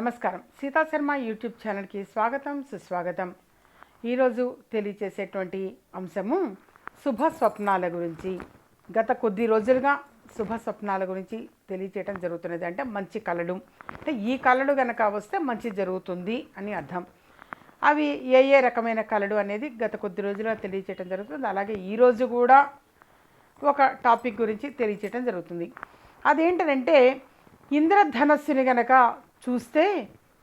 నమస్కారం. సీతా శర్మ యూట్యూబ్ ఛానల్కి స్వాగతం, సుస్వాగతం. ఈరోజు తెలియచేసేటువంటి అంశము శుభ స్వప్నాల గురించి. గత కొద్ది రోజులుగా శుభ స్వప్నాల గురించి తెలియచేయడం జరుగుతున్నది. అంటే మంచి కళలు, అంటే ఈ కళలు కనుక వస్తే మంచి జరుగుతుంది అని అర్థం. అవి ఏ రకమైన కళలు అనేది గత కొద్ది రోజులుగా తెలియచేయడం జరుగుతుంది. అలాగే ఈరోజు కూడా ఒక టాపిక్ గురించి తెలియచేయడం జరుగుతుంది. అదేంటంటే ఇంద్రధనస్సుని గనక చూస్తే,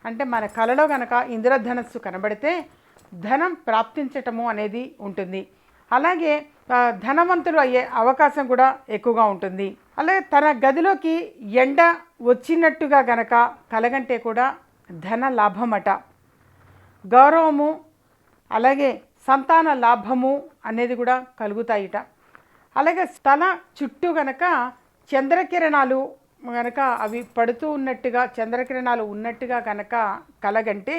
అంటే మన కళలో గనక ఇంద్రధనస్సు కనబడితే ధనం ప్రాప్తించటము అనేది ఉంటుంది. అలాగే ధనవంతులు అయ్యే అవకాశం కూడా ఎక్కువగా ఉంటుంది. అలాగే తన గదిలోకి ఎండ వచ్చినట్టుగా గనక కలగంటే కూడా ధన లాభమట, గౌరవము, అలాగే సంతాన లాభము అనేది కూడా కలుగుతాయిట. అలాగే తల చుట్టూ గనక చంద్రకిరణాలు కనుక అవి పడుతూ ఉన్నట్టుగా, చంద్రకిరణాలు ఉన్నట్టుగా కనుక కలగంటే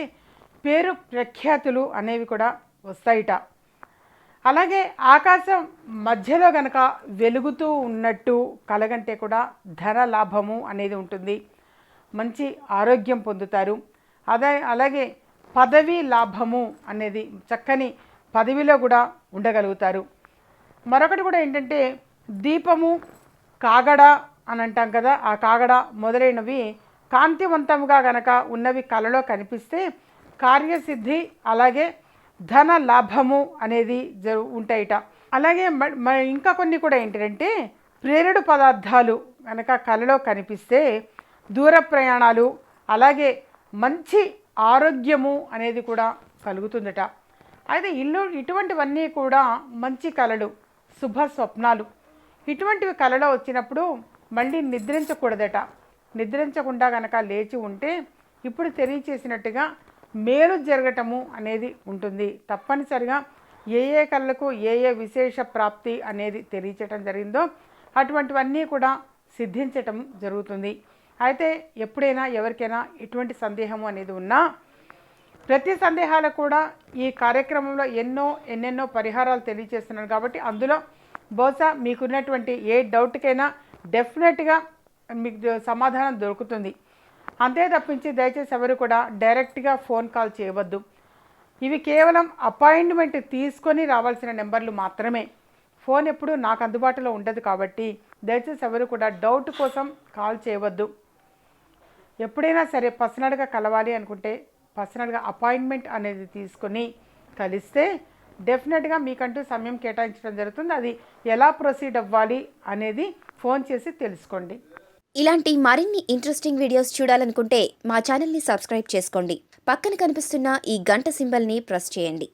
పేరు ప్రఖ్యాతులు అనేవి కూడా వస్తాయిట. అలాగే ఆకాశం మధ్యలో గనక వెలుగుతూ ఉన్నట్టు కలగంటే కూడా ధన లాభము అనేది ఉంటుంది, మంచి ఆరోగ్యం పొందుతారు. అలాగే పదవి లాభము అనేది, చక్కని పదవిలో కూడా ఉండగలుగుతారు. మరొకటి కూడా ఏంటంటే దీపము, కాగడ అని అంటాం కదా, ఆ కాగడ మొదలైనవి కాంతివంతంగా గనక ఉన్నవి కళలో కనిపిస్తే కార్యసిద్ధి, అలాగే ధన లాభము అనేది ఉంటాయిట. అలాగే ఇంకా కొన్ని కూడా ఏంటంటే ప్రేరుడు పదార్థాలు కనుక కళలో కనిపిస్తే దూర ప్రయాణాలు, అలాగే మంచి ఆరోగ్యము అనేది కూడా కలుగుతుందట. అయితే ఇటువంటివన్నీ కూడా మంచి కళలు, శుభ స్వప్నాలు. ఇటువంటివి కళలో వచ్చినప్పుడు మళ్ళీ నిద్రించకూడదట. నిద్రించకుండా కనుక లేచి ఉంటే ఇప్పుడు తెలియచేసినట్టుగా మేలు జరగటము అనేది ఉంటుంది. తప్పనిసరిగా ఏ కళలకు ఏ విశేష ప్రాప్తి అనేది తెలియచేయటం జరిగిందో అటువంటివన్నీ కూడా సిద్ధించటం జరుగుతుంది. అయితే ఎప్పుడైనా ఎవరికైనా ఎటువంటి సందేహము అనేది ఉన్నా ప్రతి సందేహాలకు కూడా ఈ కార్యక్రమంలో ఎన్నెన్నో పరిహారాలు తెలియజేస్తున్నాను. కాబట్టి అందులో బహుశా మీకున్నటువంటి ఏ డౌట్కైనా డెఫినెట్గా మీకు సమాధానం దొరుకుతుంది. అంతే తప్పించి దయచేసి ఎవరు కూడా డైరెక్ట్గా ఫోన్ కాల్ చేయవద్దు. ఇవి కేవలం అపాయింట్మెంట్ తీసుకొని రావాల్సిన నెంబర్లు మాత్రమే. ఫోన్ ఎప్పుడు నాకు అందుబాటులో ఉండదు. కాబట్టి దయచేసి ఎవరు కూడా డౌట్ కోసం కాల్ చేయవద్దు. ఎప్పుడైనా సరే పర్సనల్గా కలవాలి అనుకుంటే పర్సనల్గా అపాయింట్మెంట్ అనేది తీసుకొని కలిస్తే డెఫినెట్గా మీకంటూ సమయం కేటాయించడం జరుగుతుంది. అది ఎలా ప్రొసీడ్ అవ్వాలి అనేది ఫోన్ చేసి తెలుసుకోండి. ఇలాంటి మరిన్ని ఇంట్రెస్టింగ్ వీడియోస్ చూడాలనుకుంటే మా ఛానల్ని సబ్స్క్రైబ్ చేసుకోండి. పక్కన కనిపిస్తున్న ఈ గంట సింబల్ని ప్రెస్ చేయండి.